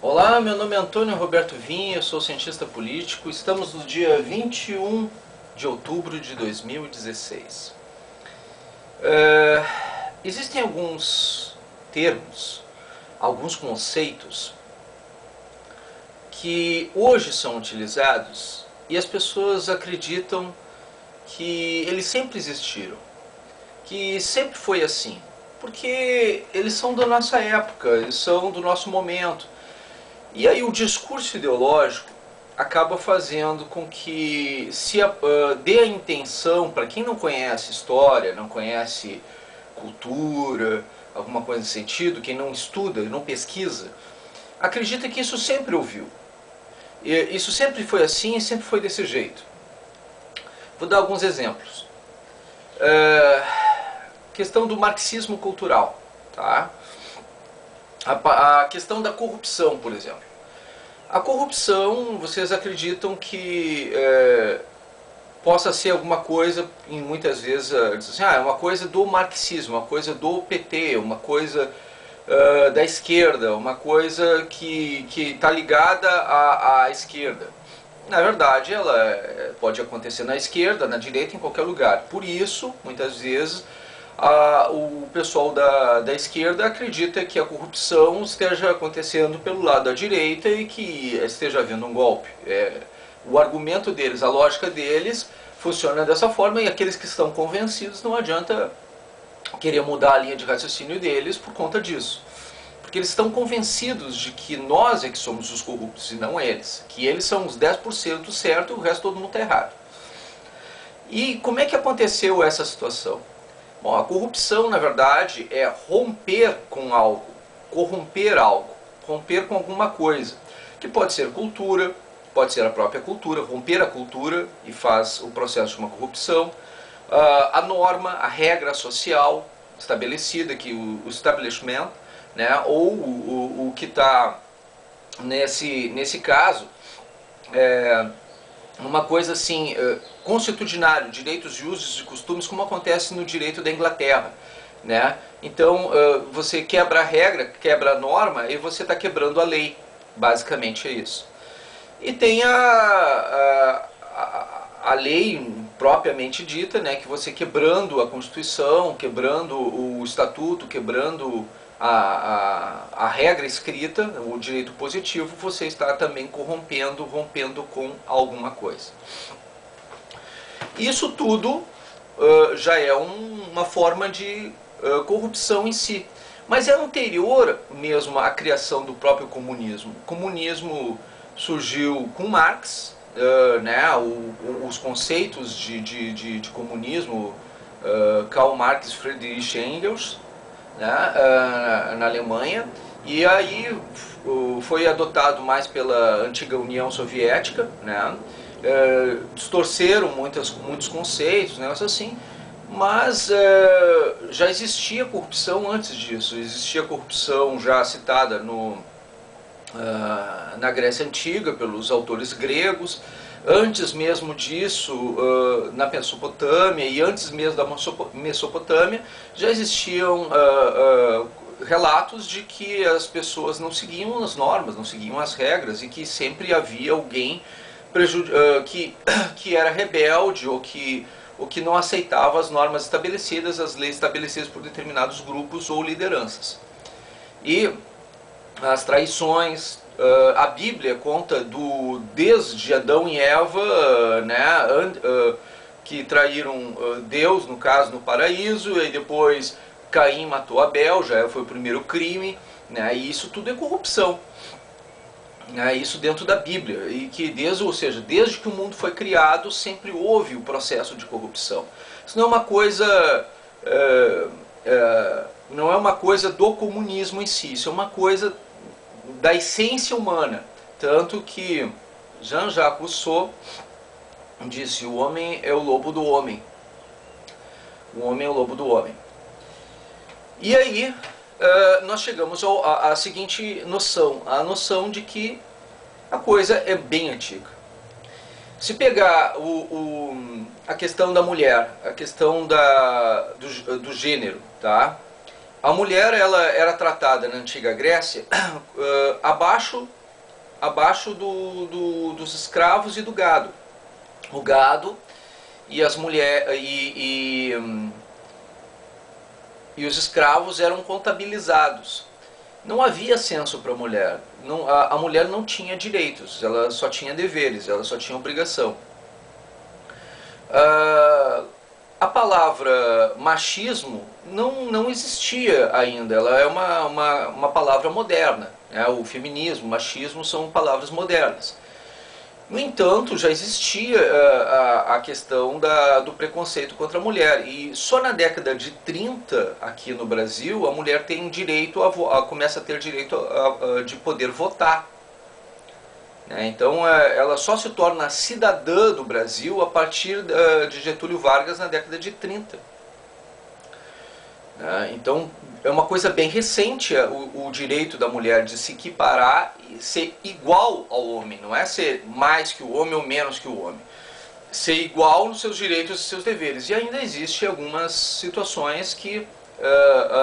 Olá, meu nome é Antônio Roberto Vinha, eu sou cientista político. Estamos no dia 21 de outubro de 2016. Existem alguns termos, alguns conceitos que hoje são utilizados e as pessoas acreditam que eles sempre existiram, que sempre foi assim, porque eles são da nossa época, eles são do nosso momento. E aí o discurso ideológico acaba fazendo com que dê a intenção, para quem não conhece história, não conhece cultura, alguma coisa nesse sentido, quem não estuda, não pesquisa, acredita que isso sempre ouviu. E isso sempre foi assim e sempre foi desse jeito. Vou dar alguns exemplos. Questão do marxismo cultural, tá? A questão da corrupção, por exemplo. A corrupção, vocês acreditam que possa ser alguma coisa, e muitas vezes dizem assim, é uma coisa do marxismo, uma coisa do PT, uma coisa da esquerda, uma coisa que está ligada à esquerda. Na verdade, ela pode acontecer na esquerda, na direita, em qualquer lugar. Por isso, muitas vezes, o pessoal da esquerda acredita que a corrupção esteja acontecendo pelo lado da direita e que esteja havendo um golpe. O argumento deles, a lógica deles, funciona dessa forma, e aqueles que estão convencidos não adianta querer mudar a linha de raciocínio deles por conta disso. Porque eles estão convencidos de que nós é que somos os corruptos e não eles. Que eles são os 10% certo e o resto todo mundo está errado. E como é que aconteceu essa situação? Bom, a corrupção, na verdade, é romper com algo, corromper algo, romper com alguma coisa, que pode ser cultura, pode ser a própria cultura, romper a cultura e faz o processo de uma corrupção, a norma, a regra social estabelecida, que o establishment, né, ou o que está nesse caso, uma coisa assim, constitucionário, direitos e usos e costumes, como acontece no direito da Inglaterra, né? Então, você quebra a regra, quebra a norma e você está quebrando a lei, basicamente é isso. E tem a lei propriamente dita, né, que você quebrando a Constituição, quebrando o Estatuto, quebrando a regra escrita, o direito positivo, você está também corrompendo, rompendo com alguma coisa. Isso tudo já é uma forma de corrupção em si. Mas é anterior mesmo à criação do próprio comunismo. O comunismo surgiu com Marx, né, os conceitos de comunismo, Karl Marx e Friedrich Engels, né, na Alemanha, e aí foi adotado mais pela antiga União Soviética, né, distorceram muitos conceitos, né, assim, mas já existia corrupção antes disso, existia corrupção já citada na Grécia Antiga pelos autores gregos, antes mesmo disso, na Mesopotâmia e antes mesmo da Mesopotâmia, já existiam relatos de que as pessoas não seguiam as normas, não seguiam as regras e que sempre havia alguém que era rebelde ou que não aceitava as normas estabelecidas, as leis estabelecidas por determinados grupos ou lideranças. E as traições, a Bíblia conta desde Adão e Eva, né, que traíram Deus, no caso, no paraíso, e depois Caim matou Abel, já foi o primeiro crime, né, e isso tudo é corrupção. Né, isso dentro da Bíblia, e que desde que o mundo foi criado, sempre houve o processo de corrupção. Isso não é uma coisa... não é uma coisa do comunismo em si, isso é uma coisa da essência humana. Tanto que Jean-Jacques Rousseau disse: o homem é o lobo do homem. O homem é o lobo do homem. E aí nós chegamos à seguinte noção, a noção de que a coisa é bem antiga. Se pegar a questão da mulher, a questão do gênero, tá? A mulher ela era tratada na antiga Grécia abaixo dos escravos e do gado. O gado e as mulheres e os escravos eram contabilizados. Não havia censo para a mulher. A mulher não tinha direitos, ela só tinha deveres, ela só tinha obrigação. A palavra machismo não existia ainda, ela é uma palavra moderna. Né? O feminismo, o machismo são palavras modernas. No entanto, já existia a questão do preconceito contra a mulher. E só na década de 30, aqui no Brasil, a mulher tem direito começa a ter direito de poder votar. Né? Então, ela só se torna cidadã do Brasil a partir de Getúlio Vargas na década de 30. Então, é uma coisa bem recente o direito da mulher de se equiparar e ser igual ao homem. Não é ser mais que o homem ou menos que o homem. Ser igual nos seus direitos e seus deveres. E ainda existem algumas situações que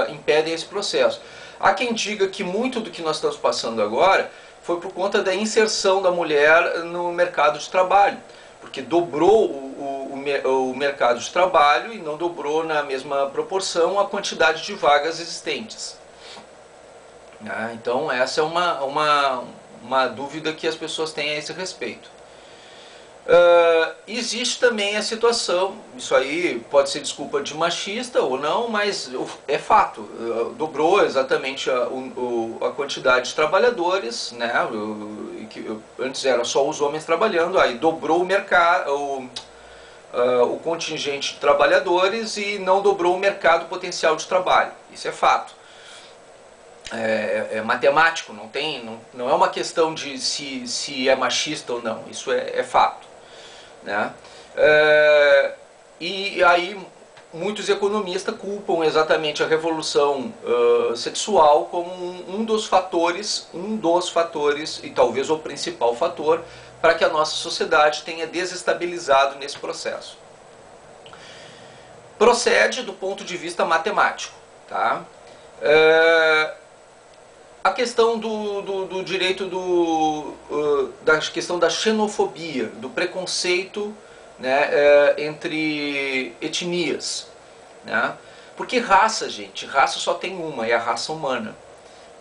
impedem esse processo. Há quem diga que muito do que nós estamos passando agora foi por conta da inserção da mulher no mercado de trabalho. Porque dobrou o mercado de trabalho e não dobrou na mesma proporção a quantidade de vagas existentes. Então essa é uma dúvida que as pessoas têm a esse respeito. Existe também a situação, isso aí pode ser desculpa de machista ou não, mas é fato, dobrou exatamente a quantidade de trabalhadores, né? Que antes era só os homens trabalhando, aí dobrou o mercado, o contingente de trabalhadores e não dobrou o mercado potencial de trabalho, isso é fato. É matemático, não é uma questão de se é machista ou não, isso é fato. Né? E aí muitos economistas culpam exatamente a revolução sexual como um dos fatores, e talvez o principal fator, para que a nossa sociedade tenha desestabilizado nesse processo. Procede do ponto de vista matemático. Tá? A questão do direito da questão da xenofobia, do preconceito, né, entre etnias. Né? Porque raça, gente, raça só tem uma, é a raça humana.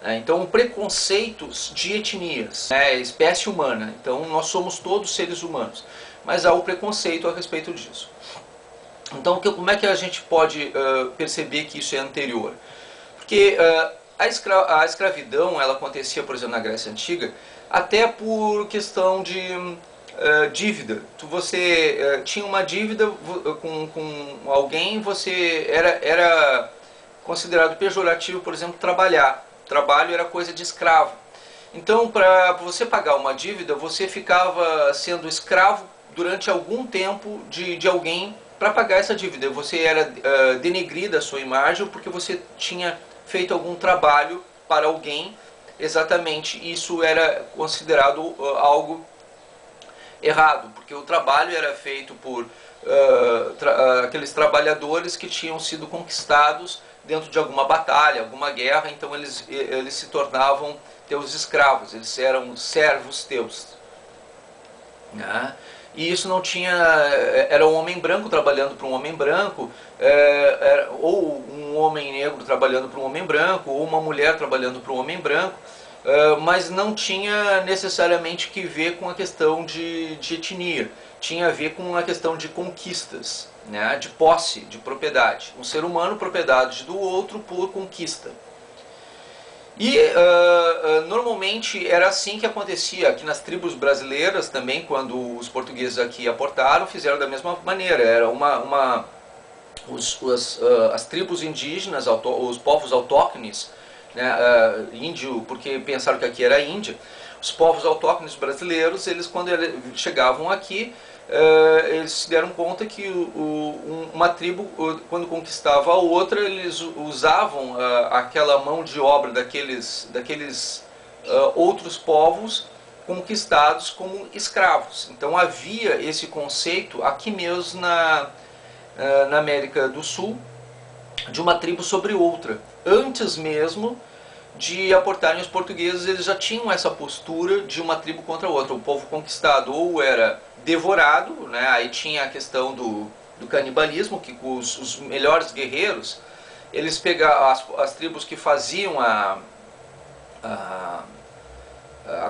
Né? Então, preconceitos de etnias, né, espécie humana. Então, nós somos todos seres humanos. Mas há o preconceito a respeito disso. Então, como é que a gente pode perceber que isso é anterior? Porque a escravidão ela acontecia, por exemplo, na Grécia Antiga, até por questão de dívida. Você tinha uma dívida com alguém, você era considerado pejorativo, por exemplo, trabalhar. Trabalho era coisa de escravo. Então, para você pagar uma dívida, você ficava sendo escravo durante algum tempo de alguém para pagar essa dívida. Você era denegrida a sua imagem porque você tinha feito algum trabalho para alguém, exatamente, isso era considerado algo errado, porque o trabalho era feito por aqueles trabalhadores que tinham sido conquistados dentro de alguma batalha, alguma guerra, então eles se tornavam teus escravos, eles eram servos teus. Né? E isso não tinha, era um homem branco trabalhando para um homem branco, ou um homem negro trabalhando para um homem branco, ou uma mulher trabalhando para um homem branco, mas não tinha necessariamente que ver com a questão de etnia, tinha a ver com a questão de conquistas, né, de posse, de propriedade. Um ser humano propriedade do outro por conquista. E normalmente era assim que acontecia aqui nas tribos brasileiras também, quando os portugueses aqui aportaram, fizeram da mesma maneira. Era as tribos indígenas, os povos autóctones, né, índio, porque pensaram que aqui era a Índia, os povos autóctones brasileiros, eles quando chegavam aqui, eles se deram conta que uma tribo, quando conquistava a outra, eles usavam aquela mão de obra daqueles outros povos conquistados como escravos. Então havia esse conceito aqui mesmo na América do Sul, de uma tribo sobre outra. Antes mesmo de aportarem os portugueses, eles já tinham essa postura de uma tribo contra a outra. O povo conquistado ou era devorado, né? Aí tinha a questão do canibalismo, que os melhores guerreiros, eles pegavam as tribos que faziam a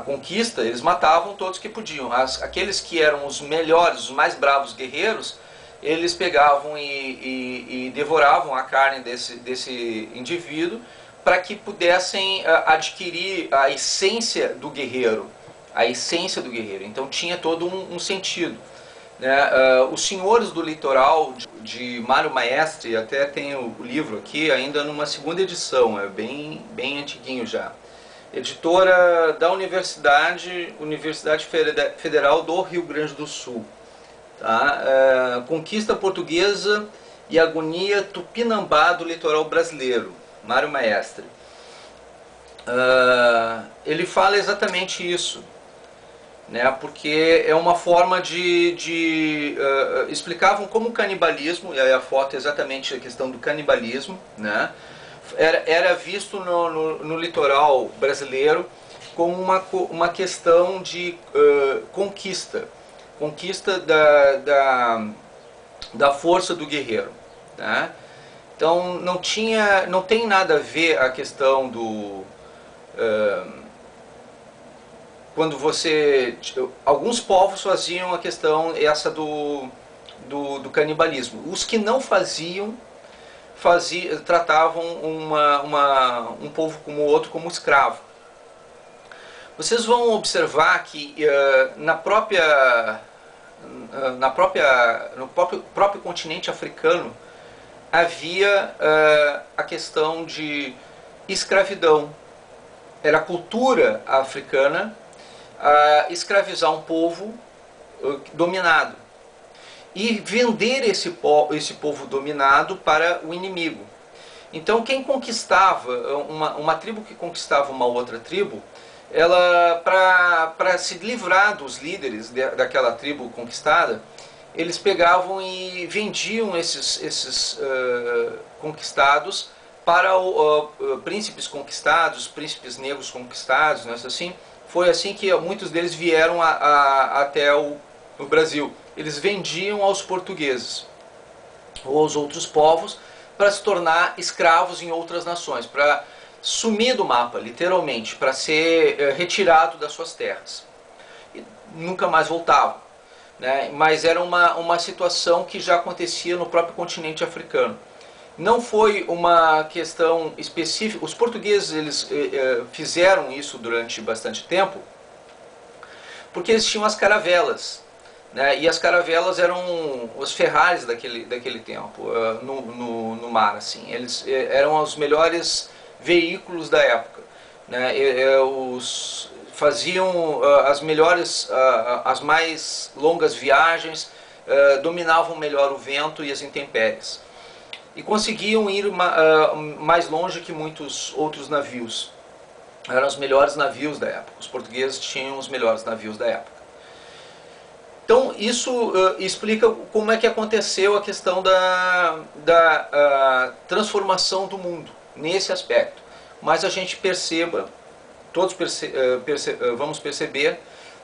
conquista, eles matavam todos que podiam. Aqueles que eram os melhores, os mais bravos guerreiros, eles pegavam e devoravam a carne desse indivíduo para que pudessem adquirir a essência do guerreiro. A essência do guerreiro. Então tinha todo um sentido. Né? Os Senhores do Litoral, de Mário Maestre, até tem o livro aqui, ainda numa segunda edição, é bem antiguinho já. Editora da Universidade Federal do Rio Grande do Sul. Tá? Conquista Portuguesa e Agonia Tupinambá do Litoral Brasileiro, Mário Maestre. Ele fala exatamente isso, né? Porque é uma forma explicavam como o canibalismo, e aí a foto é exatamente a questão do canibalismo, né? Era visto no litoral brasileiro como uma questão de conquista da força do guerreiro, né? Então não tem nada a ver a questão quando alguns povos faziam a questão essa do canibalismo. Os que não faziam tratavam um povo como o outro como escravo. Vocês vão observar que no próprio continente africano havia a questão de escravidão. Era a cultura africana escravizar um povo dominado e vender esse povo dominado para o inimigo. Então quem conquistava, uma tribo que conquistava uma outra tribo, ela, para se livrar dos líderes daquela tribo conquistada, eles pegavam e vendiam esses conquistados para príncipes conquistados, príncipes negros conquistados, não é assim? Foi assim que muitos deles vieram até o Brasil. Eles vendiam aos portugueses ou aos outros povos para se tornar escravos em outras nações, para sumir do mapa, literalmente, para ser retirado das suas terras. E nunca mais voltavam, né? Mas era uma situação que já acontecia no próprio continente africano. Não foi uma questão específica. Os portugueses eles fizeram isso durante bastante tempo, porque eles tinham as caravelas, né? E as caravelas eram os Ferraris daquele tempo, no mar, assim. Eles eram os melhores veículos da época, né? Faziam as melhores, as mais longas viagens, dominavam melhor o vento e as intempéries. E conseguiam ir mais longe que muitos outros navios. Eram os melhores navios da época. Os portugueses tinham os melhores navios da época. Então isso explica como é que aconteceu a questão da transformação do mundo nesse aspecto. Mas a gente vamos perceber,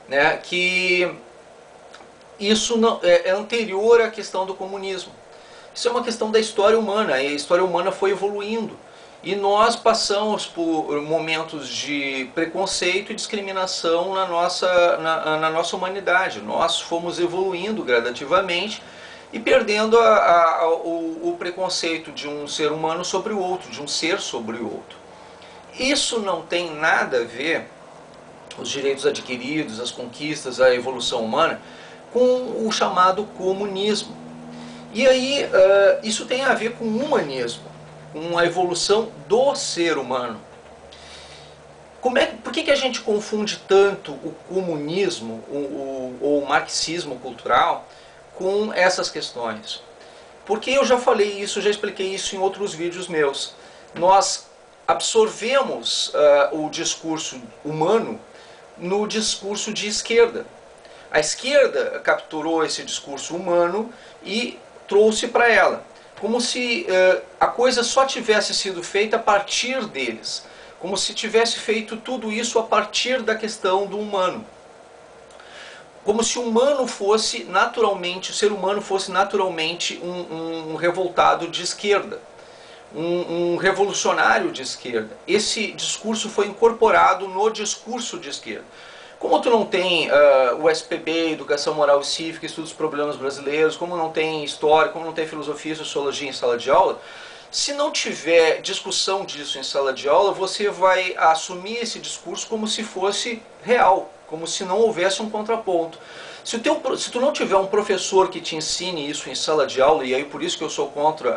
né, que isso é anterior à questão do comunismo. Isso é uma questão da história humana, e a história humana foi evoluindo. E nós passamos por momentos de preconceito e discriminação na nossa humanidade. Nós fomos evoluindo gradativamente e perdendo o preconceito de um ser humano sobre o outro, de um ser sobre o outro. Isso não tem nada a ver, os direitos adquiridos, as conquistas, a evolução humana, com o chamado comunismo. E aí, isso tem a ver com o humanismo, com a evolução do ser humano. Por que a gente confunde tanto o comunismo ou o marxismo cultural com essas questões? Porque eu já falei isso, já expliquei isso em outros vídeos meus. Nós absorvemos o discurso humano no discurso de esquerda. A esquerda capturou esse discurso humano e trouxe para ela. como se a coisa só tivesse sido feita a partir deles, como se tivesse feito tudo isso a partir da questão do humano. Como se o humano fosse naturalmente, o ser humano fosse naturalmente um revoltado de esquerda, um revolucionário de esquerda. Esse discurso foi incorporado no discurso de esquerda. Como tu não tem o SPB, Educação Moral e Cívica, Estudos dos Problemas Brasileiros, como não tem História, como não tem Filosofia e Sociologia em sala de aula, se não tiver discussão disso em sala de aula, você vai assumir esse discurso como se fosse real, como se não houvesse um contraponto. Se tu não tiver um professor que te ensine isso em sala de aula, e aí por isso que eu sou contra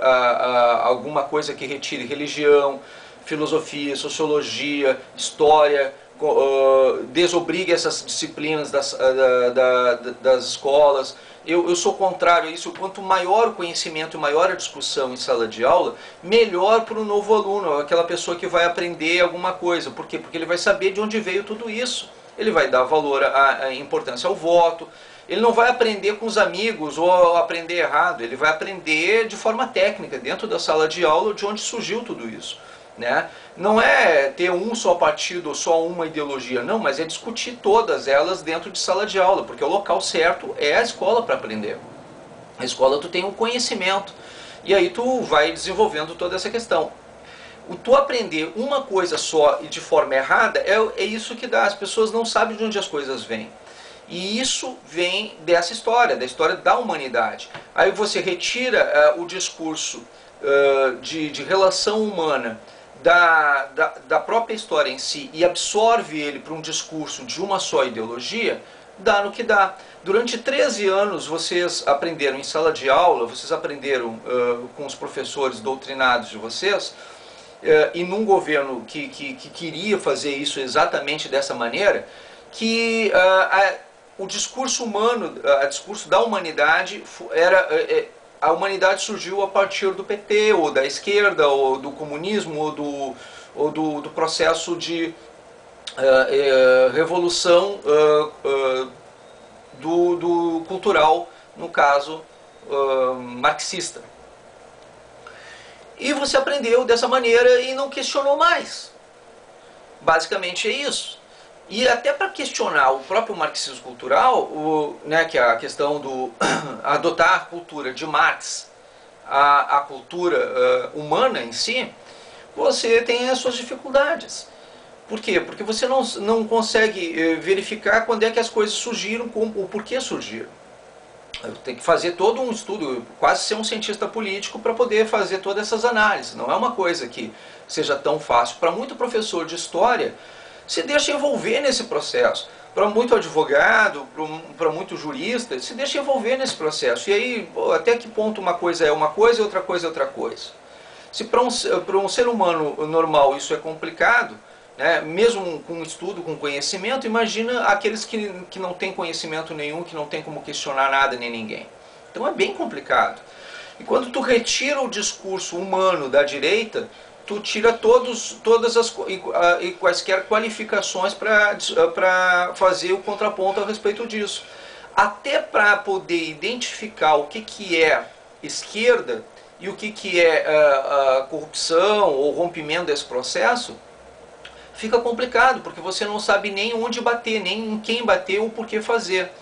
alguma coisa que retire religião, filosofia, sociologia, história, desobrigue essas disciplinas das escolas. Eu sou contrário a isso. Quanto maior o conhecimento e maior a discussão em sala de aula, melhor para o novo aluno, aquela pessoa que vai aprender alguma coisa. Por quê? Porque ele vai saber de onde veio tudo isso. Ele vai dar valor à importância ao voto. Ele não vai aprender com os amigos ou aprender errado. Ele vai aprender de forma técnica, dentro da sala de aula, de onde surgiu tudo isso. Né? Não é ter um só partido ou só uma ideologia, não, mas é discutir todas elas dentro de sala de aula, porque o local certo é a escola para aprender. A escola tu tem um conhecimento, e aí tu vai desenvolvendo toda essa questão. O tu aprender uma coisa só e de forma errada, é isso que dá, as pessoas não sabem de onde as coisas vêm. E isso vem dessa história, da história da humanidade. Aí você retira o discurso de relação humana da própria história em si e absorve ele para um discurso de uma só ideologia, dá no que dá. Durante 13 anos vocês aprenderam em sala de aula, vocês aprenderam com os professores doutrinados de vocês, e num governo que queria fazer isso exatamente dessa maneira, que o discurso humano, o discurso da humanidade era... A humanidade surgiu a partir do PT, ou da esquerda, ou do comunismo, ou do processo de revolução do cultural, no caso marxista. E você aprendeu dessa maneira e não questionou mais. Basicamente é isso. E até para questionar o próprio marxismo cultural, né, que é a questão do adotar a cultura de Marx, a cultura humana em si, você tem as suas dificuldades. Por quê? Porque você não consegue verificar quando é que as coisas surgiram, o porquê surgiram. Tem que fazer todo um estudo, quase ser um cientista político para poder fazer todas essas análises. Não é uma coisa que seja tão fácil. Para muito professor de história, se deixa envolver nesse processo. Para muito advogado, para muito jurista, se deixa envolver nesse processo. E aí, até que ponto uma coisa é uma coisa e outra coisa é outra coisa? Se para um ser humano normal isso é complicado, né, mesmo com estudo, com conhecimento, imagina aqueles que não têm conhecimento nenhum, que não tem como questionar nada nem ninguém. Então é bem complicado. E quando tu retira o discurso humano da direita, tu tira todas as e quaisquer qualificações para fazer o contraponto a respeito disso. Até para poder identificar o que é esquerda e o que é corrupção ou rompimento desse processo, fica complicado, porque você não sabe nem onde bater, nem em quem bater ou por que fazer.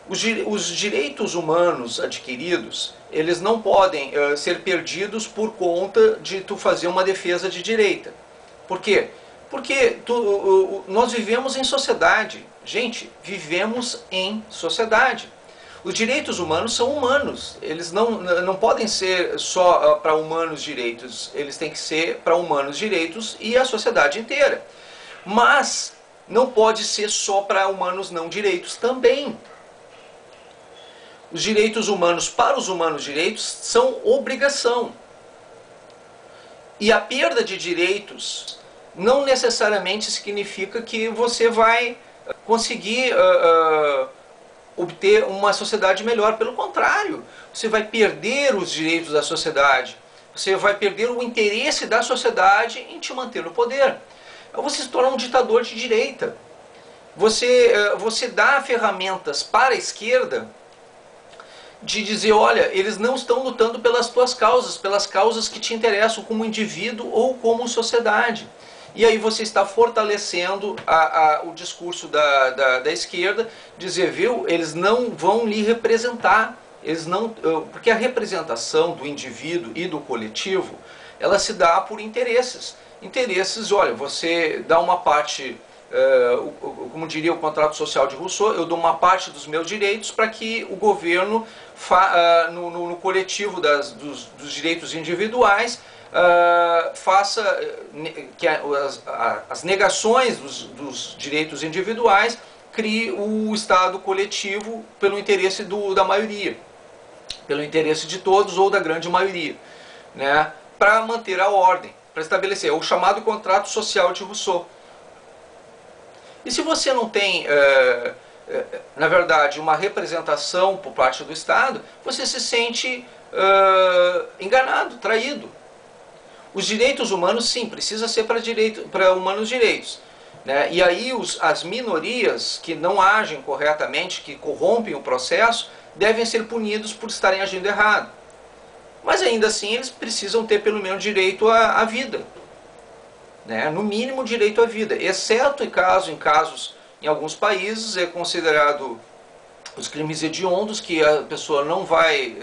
Os direitos humanos adquiridos, eles não podem ser perdidos por conta de tu fazer uma defesa de direita. Por quê? Porque nós vivemos em sociedade. Gente, vivemos em sociedade. Os direitos humanos são humanos. Eles não podem ser só para humanos direitos. Eles têm que ser para humanos direitos e a sociedade inteira. Mas não pode ser só para humanos não direitos também. Os direitos humanos para os humanos direitos são obrigação. E a perda de direitos não necessariamente significa que você vai conseguir obter uma sociedade melhor. Pelo contrário, você vai perder os direitos da sociedade. Você vai perder o interesse da sociedade em te manter no poder. Você se torna um ditador de direita. Você dá ferramentas para a esquerda de dizer, olha, eles não estão lutando pelas tuas causas, pelas causas que te interessam como indivíduo ou como sociedade. E aí você está fortalecendo o discurso da esquerda, dizer, viu, eles não vão lhe representar, eles não, porque a representação do indivíduo e do coletivo, ela se dá por interesses. Interesses, olha, você dá uma parte, como diria o contrato social de Rousseau, eu dou uma parte dos meus direitos para que o governo, no coletivo dos direitos individuais, faça que as negações dos direitos individuais crie o Estado coletivo pelo interesse da maioria, pelo interesse de todos ou da grande maioria, né, para manter a ordem, para estabelecer o chamado contrato social de Rousseau. E se você não tem, na verdade, uma representação por parte do Estado, você se sente enganado, traído. Os direitos humanos, sim, precisa ser para humanos direitos. Né? E aí as minorias que não agem corretamente, que corrompem o processo, devem ser punidos por estarem agindo errado. Mas ainda assim eles precisam ter pelo menos direito à vida. Né? No mínimo direito à vida. Exceto em alguns países é considerado os crimes hediondos, que a pessoa não vai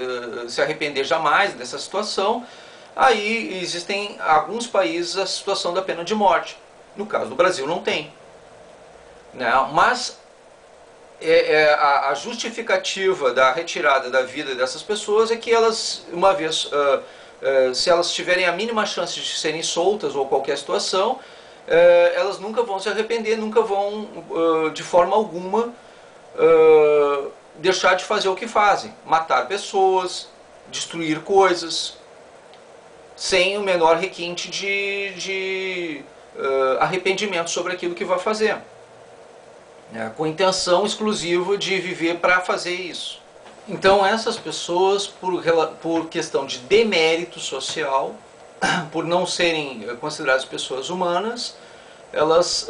se arrepender jamais dessa situação. Aí existem alguns países a situação da pena de morte. No caso do Brasil não tem. Né? Mas a justificativa da retirada da vida dessas pessoas é que elas, uma vez, se elas tiverem a mínima chance de serem soltas ou qualquer situação, elas nunca vão se arrepender, nunca vão, de forma alguma, deixar de fazer o que fazem. Matar pessoas, destruir coisas, sem o menor requinte de arrependimento sobre aquilo que vai fazer, né, com intenção exclusiva de viver para fazer isso. Então essas pessoas, por questão de demérito social, por não serem consideradas pessoas humanas, elas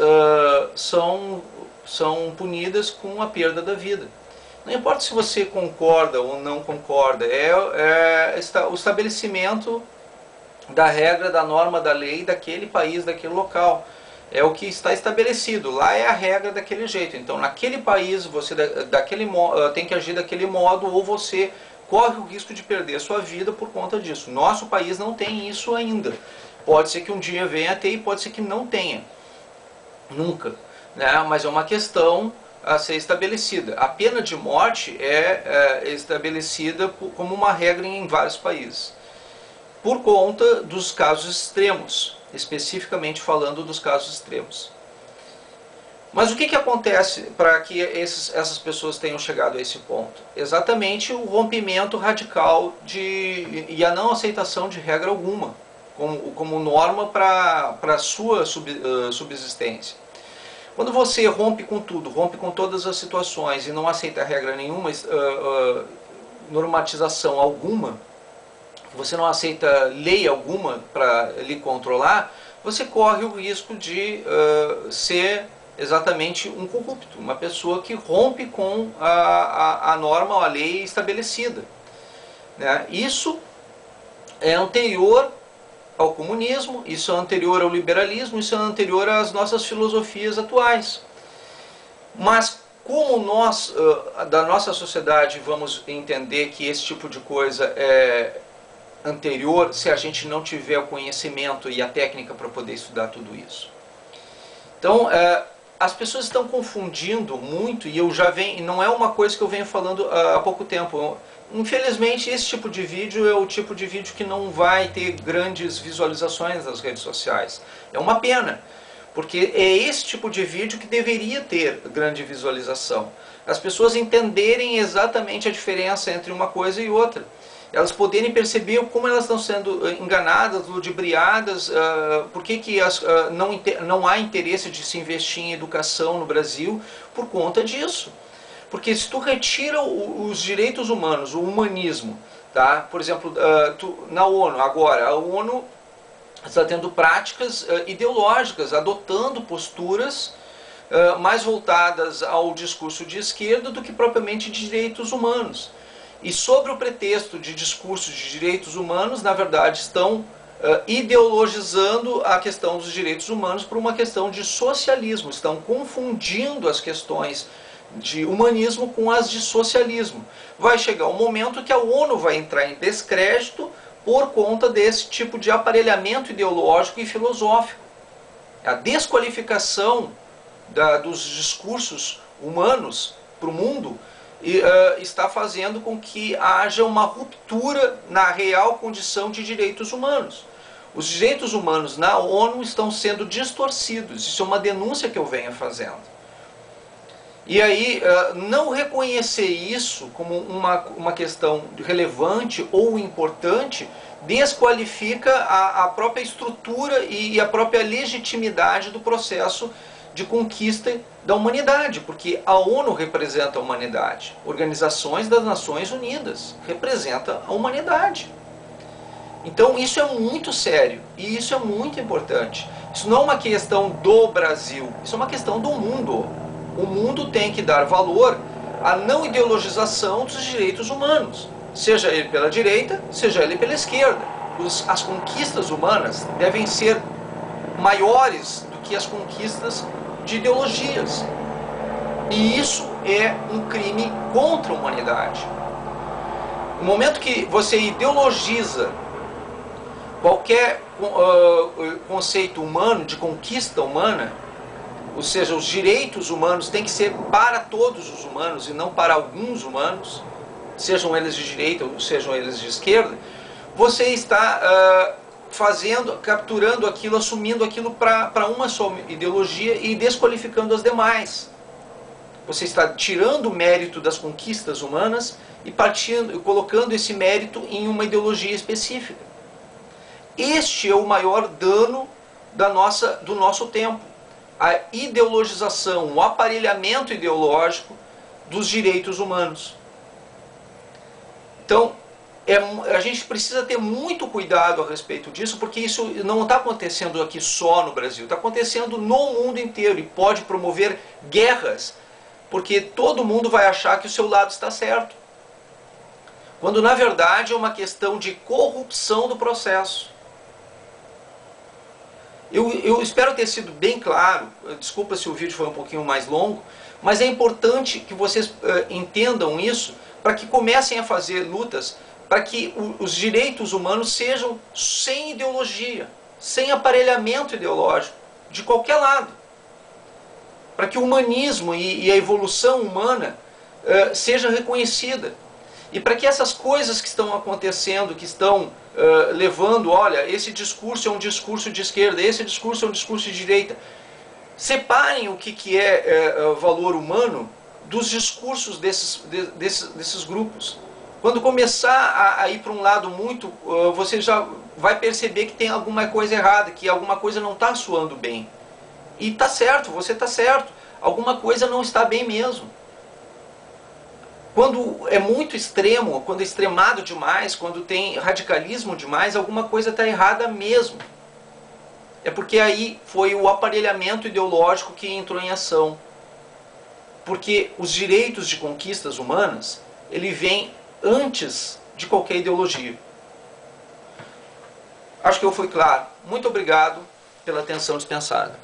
são punidas com a perda da vida. Não importa se você concorda ou não concorda, o estabelecimento da regra, da norma, da lei daquele país, daquele local. É o que está estabelecido. Lá é a regra daquele jeito. Então, naquele país, você tem que agir daquele modo, ou você corre o risco de perder a sua vida por conta disso. Nosso país não tem isso ainda. Pode ser que um dia venha a ter e pode ser que não tenha. Nunca. Né? Mas é uma questão a ser estabelecida. A pena de morte é estabelecida como uma regra em vários países, por conta dos casos extremos, especificamente falando dos casos extremos. Mas o que acontece para que essas pessoas tenham chegado a esse ponto? Exatamente o rompimento radical e a não aceitação de regra alguma, como norma para a sua subsistência. Quando você rompe com tudo, rompe com todas as situações e não aceita regra nenhuma, normatização alguma, você não aceita lei alguma para lhe controlar, você corre o risco de ser exatamente um corrupto, uma pessoa que rompe com a norma ou a lei estabelecida. Né? Isso é anterior ao comunismo, isso é anterior ao liberalismo, isso é anterior às nossas filosofias atuais. Mas como nós, da nossa sociedade, vamos entender que esse tipo de coisa é anterior se a gente não tiver o conhecimento e a técnica para poder estudar tudo isso? Então, as pessoas estão confundindo muito, e não é uma coisa que eu venho falando há pouco tempo. Infelizmente, esse tipo de vídeo é o tipo de vídeo que não vai ter grandes visualizações nas redes sociais. É uma pena, porque é esse tipo de vídeo que deveria ter grande visualização. As pessoas entenderem exatamente a diferença entre uma coisa e outra. Elas poderem perceber como elas estão sendo enganadas, ludibriadas, por que não há interesse de se investir em educação no Brasil por conta disso. Porque se tu retira os direitos humanos, o humanismo, tá? Por exemplo, na ONU, agora, a ONU está tendo práticas ideológicas, adotando posturas mais voltadas ao discurso de esquerda do que propriamente de direitos humanos. e sobre o pretexto de discursos de direitos humanos, na verdade estão ideologizando a questão dos direitos humanos por uma questão de socialismo, estão confundindo as questões de humanismo com as de socialismo. Vai chegar um momento que a ONU vai entrar em descrédito por conta desse tipo de aparelhamento ideológico e filosófico. A desqualificação dos discursos humanos para o mundo está fazendo com que haja uma ruptura na real condição de direitos humanos. Os direitos humanos na ONU estão sendo distorcidos. Isso é uma denúncia que eu venho fazendo. E aí, não reconhecer isso como uma questão relevante ou importante desqualifica a própria estrutura e a própria legitimidade do processo de conquista da humanidade, porque a ONU representa a humanidade, Organizações das Nações Unidas representa a humanidade. Então isso é muito sério e isso é muito importante. Isso não é uma questão do Brasil, isso é uma questão do mundo. O mundo tem que dar valor à não ideologização dos direitos humanos, seja ele pela direita, seja ele pela esquerda. As conquistas humanas devem ser maiores do que as conquistas de ideologias. E isso é um crime contra a humanidade. No momento que você ideologiza qualquer conceito humano, de conquista humana, ou seja, os direitos humanos têm que ser para todos os humanos e não para alguns humanos, sejam eles de direita ou sejam eles de esquerda, você está capturando aquilo, assumindo aquilo para uma só ideologia e desqualificando as demais. Você está tirando o mérito das conquistas humanas e colocando esse mérito em uma ideologia específica. Este é o maior dano do nosso tempo. A ideologização, o aparelhamento ideológico dos direitos humanos. Então, a gente precisa ter muito cuidado a respeito disso, porque isso não está acontecendo aqui só no Brasil, está acontecendo no mundo inteiro e pode promover guerras, porque todo mundo vai achar que o seu lado está certo. Quando na verdade é uma questão de corrupção do processo. Eu espero ter sido bem claro, desculpa se o vídeo foi um pouquinho mais longo, mas é importante que vocês entendam isso para que comecem a fazer lutas para que os direitos humanos sejam sem ideologia, sem aparelhamento ideológico, de qualquer lado. Para que o humanismo e a evolução humana seja reconhecida. E para que essas coisas que estão acontecendo, que estão levando, olha, esse discurso é um discurso de esquerda, esse discurso é um discurso de direita, separem o que é valor humano dos discursos desses grupos. Quando começar a ir para um lado muito, você já vai perceber que tem alguma coisa errada, que alguma coisa não está soando bem. E está certo, você está certo, alguma coisa não está bem mesmo. Quando é muito extremo, quando é extremado demais, quando tem radicalismo demais, alguma coisa está errada mesmo. É porque aí foi o aparelhamento ideológico que entrou em ação. Porque os direitos de conquistas humanas, ele vem antes de qualquer ideologia. Acho que eu fui claro. Muito obrigado pela atenção dispensada.